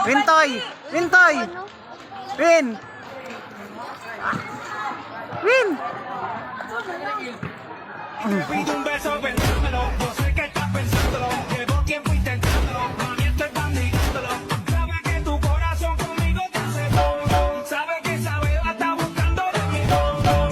Wintoy! Wintoy! Win! Win! Te pido un beso, pensándolo. Yo sé que estás pensándolo. Llevo tiempo intentándolo. Mami, estoy bandidándolo. Sabe que tu corazón conmigo te hace bom, bom. Sabe que esa beba está buscando de mi bom, bom.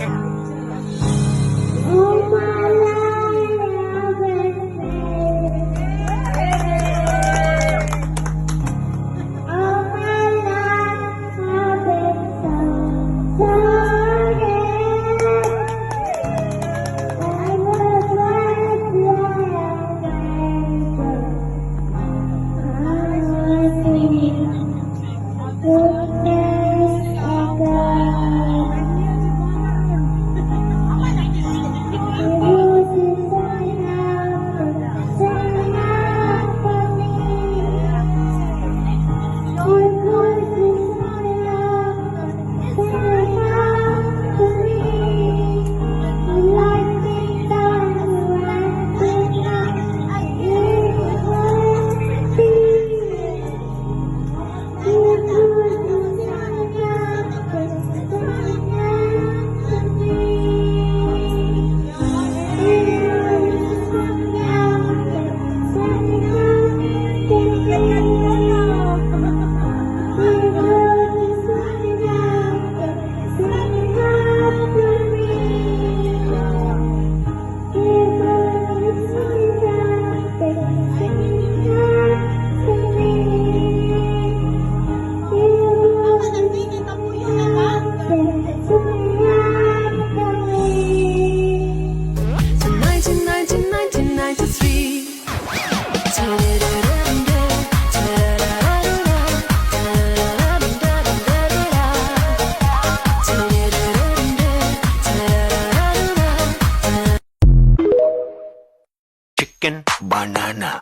Chicken banana,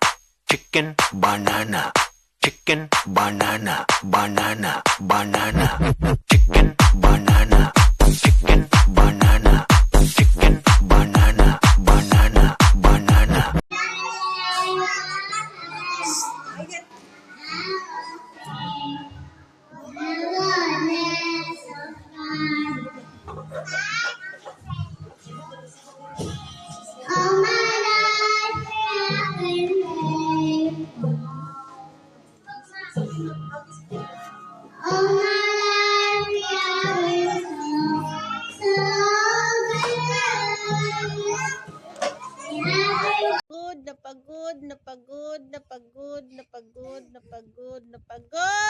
chicken banana, chicken banana, banana, banana, chicken banana, chicken banana, chicken banana, banana, banana. All my life I've been faithful. All my life I've been so good. Napagod, napagod, napagod, napagod, napagod, napagod, napagod.